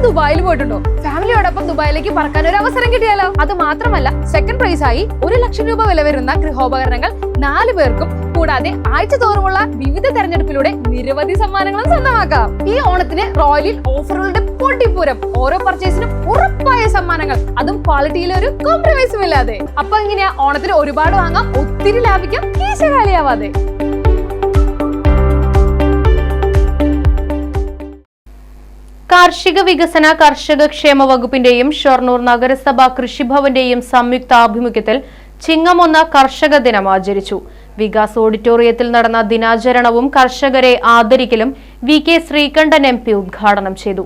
ദുബായിൽ പോയിട്ടുണ്ടോ? ഫാമിലിയോടൊപ്പം ദുബായിലേക്ക് പറക്കാൻ ഒരു അവസരം കിട്ടിയാലോ? അത് മാത്രമല്ല, സെക്കൻഡ് പ്രൈസ് ആയി 1 ലക്ഷം രൂപ വില വരുന്ന ഗൃഹോപകരണങ്ങൾ 4 പേർക്കും, കൂടാതെ ആഴ്ച തോറുമുള്ള വിവിധ തെരഞ്ഞെടുപ്പിലൂടെ നിരവധി സമ്മാനങ്ങളും സ്വന്തമാക്കാം. ഈ ഓണത്തിന് റോയലിൽ ഓഫറുകളുടെ പൊട്ടിപ്പൂരം. ഓരോ പർച്ചേസിനും ഉറപ്പായ സമ്മാനങ്ങൾ, അതും ക്വാളിറ്റിയിൽ ഒരു കോംപ്രമൈസും ഇല്ലാതെ. അപ്പൊ എങ്ങനെയാ ഓണത്തിന് ഒരുപാട് വാങ്ങാം, ഒത്തിരി ലാഭിക്കാം, കീശ കാലിയാവാതെ. കാർഷിക വികസന കർഷക ക്ഷേമ വകുപ്പിന്റെയും ഷൊർണൂർ നഗരസഭ കൃഷിഭവന്റെയും സംയുക്ത ആഭിമുഖ്യത്തിൽ ചിങ്ങം 1 കർഷക ദിനം ആചരിച്ചു. വികാസ് ഓഡിറ്റോറിയത്തിൽ നടന്ന ദിനാചരണവും കർഷകരെ ആദരിക്കലും VK ശ്രീകണ്ഠൻ MP ഉദ്ഘാടനം ചെയ്തു.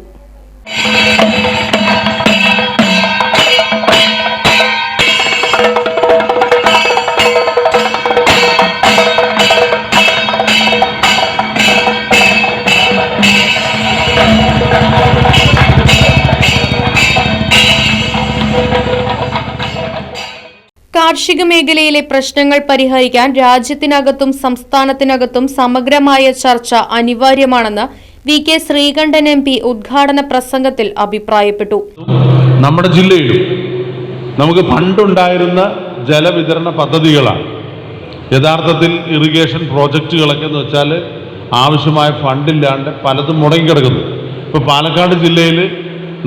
കാർഷിക മേഖലയിലെ പ്രശ്നങ്ങൾ പരിഹരിക്കാൻ രാജ്യത്തിനകത്തും സംസ്ഥാനത്തിനകത്തും സമഗ്രമായ ചർച്ച അനിവാര്യമാണെന്ന് VK ശ്രീകണ്ഠൻ MP ഉദ്ഘാടന പ്രസംഗത്തിൽ അഭിപ്രായപ്പെട്ടു. നമ്മുടെ ജില്ലയിലും നമുക്ക് പണ്ടുണ്ടായിരുന്ന ജലവിതരണ പദ്ധതികളാണ് യഥാർത്ഥത്തിൽ ഇറിഗേഷൻ പ്രോജക്റ്റുകളൊക്കെ എന്ന് വെച്ചാൽ ആവശ്യമായ ഫണ്ടില്ലാണ്ട് പലതും മുടങ്ങിക്കിടക്കുന്നു. ഇപ്പോൾ പാലക്കാട് ജില്ലയിൽ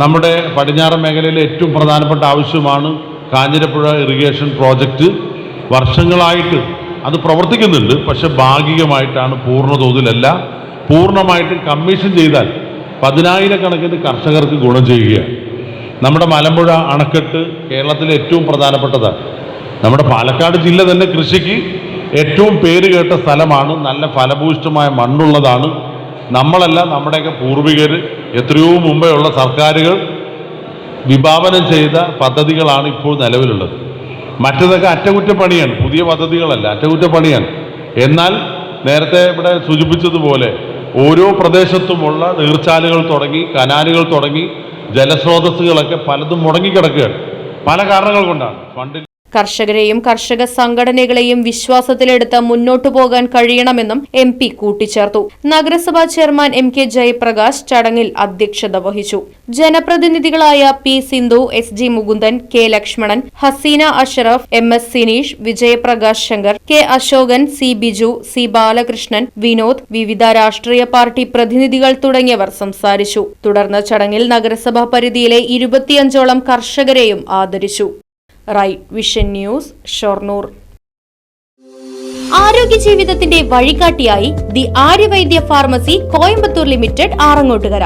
നമ്മുടെ പടിഞ്ഞാറൻ മേഖലയിലെ ഏറ്റവും പ്രധാനപ്പെട്ട ആവശ്യമാണ് കാഞ്ഞിരപ്പുഴ ഇറിഗേഷൻ പ്രോജക്റ്റ്. വർഷങ്ങളായിട്ട് അത് പ്രവർത്തിക്കുന്നുണ്ട്, പക്ഷെ ഭാഗികമായിട്ടാണ്, പൂർണ്ണതോതിലല്ല. പൂർണ്ണമായിട്ട് കമ്മീഷൻ ചെയ്താൽ 10,000 കർഷകർക്ക് ഗുണം ചെയ്യുകയാണ്. നമ്മുടെ മലമ്പുഴ അണക്കെട്ട് കേരളത്തിലെ ഏറ്റവും പ്രധാനപ്പെട്ടതാണ്. നമ്മുടെ പാലക്കാട് ജില്ല തന്നെ കൃഷിക്ക് ഏറ്റവും പേര് കേട്ട സ്ഥലമാണ്. നല്ല ഫലഭൂയിഷ്ഠമായ മണ്ണുള്ളതാണ്. നമ്മളല്ല, നമ്മുടെയൊക്കെ പൂർവികർ എത്രയോ മുമ്പേ ഉള്ള സർക്കാരുകൾ വിഭാവനം ചെയ്ത പദ്ധതികളാണ് ഇപ്പോൾ നിലവിലുള്ളത്. മറ്റതൊക്കെ അറ്റകുറ്റപ്പണിയാണ്, പുതിയ പദ്ധതികളല്ല, അറ്റകുറ്റപ്പണിയാണ്. എന്നാൽ നേരത്തെ ഇവിടെ സൂചിപ്പിച്ചതുപോലെ ഓരോ പ്രദേശത്തുമുള്ള നീർച്ചാലുകൾ തുടങ്ങി, കനാലുകൾ തുടങ്ങി, ജലസ്രോതസ്സുകളൊക്കെ പലതും മുടങ്ങിക്കിടക്കുകയാണ്. പല കാരണങ്ങൾ കൊണ്ടാണ്. ഫണ്ടിൽ കർഷകരെയും കർഷക സംഘടനകളെയും വിശ്വാസത്തിലെടുത്ത് മുന്നോട്ടു പോകാൻ കഴിയണമെന്നും MP കൂട്ടിച്ചേർത്തു. നഗരസഭാ ചെയർമാൻ MK ജയപ്രകാശ് ചടങ്ങിൽ അധ്യക്ഷത വഹിച്ചു. ജനപ്രതിനിധികളായ P Sindhu, SG Mukundan, K Lakshmanan, Hasina Ashraf, MS Sineesh, Vijayaprakash Shankar, K Ashokan, C Biju, C Balakrishnan, Vinod, വിവിധ രാഷ്ട്രീയ പാർട്ടി പ്രതിനിധികൾ തുടങ്ങിയവർ സംസാരിച്ചു. തുടർന്ന് ചടങ്ങിൽ നഗരസഭാ പരിധിയിലെ 25ഓളം കർഷകരെയും ആദരിച്ചു. Right vision news, Shoranur. ആരോഗ്യ ജീവിതത്തിന്റെ വഴികാട്ടിയായി the Aryavaidya pharmacy Coimbatore limited Arangottukara.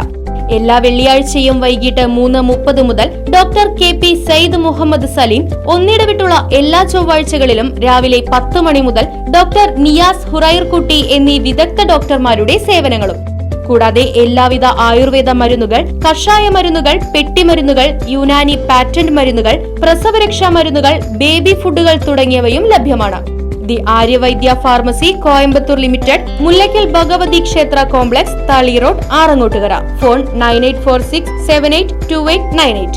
എല്ലാ വെള്ളിയാഴ്ചയും വൈകിട്ട് 3:30 മുതൽ ഡോക്ടർ KP സയ്യിദ് മുഹമ്മദ് സലീം, ഒന്നിടവിട്ടുള്ള എല്ലാ ചൊവ്വാഴ്ചകളിലും രാവിലെ 10 മണി മുതൽ ഡോക്ടർ നിയാസ് ഹുറൈർകുട്ടി എന്നീ വിദഗ്ധ ഡോക്ടർമാരുടെ സേവനങ്ങളും. കൂടാതെ എല്ലാവിധ ആയുർവേദ മരുന്നുകൾ, കഷായ മരുന്നുകൾ, പെട്ടിമരുന്നുകൾ, യുനാനി പാറ്റന്റ് മരുന്നുകൾ, പ്രസവരക്ഷാ മരുന്നുകൾ, ബേബി ഫുഡുകൾ തുടങ്ങിയവയും ലഭ്യമാണ്. The Aryavaidya pharmacy Coimbatore limited, Mullakkal Bhagavathi ക്ഷേത്ര കോംപ്ലക്സ്, താളി റോഡ്, ആറങ്ങോട്ടുകര. ഫോൺ 9846782898.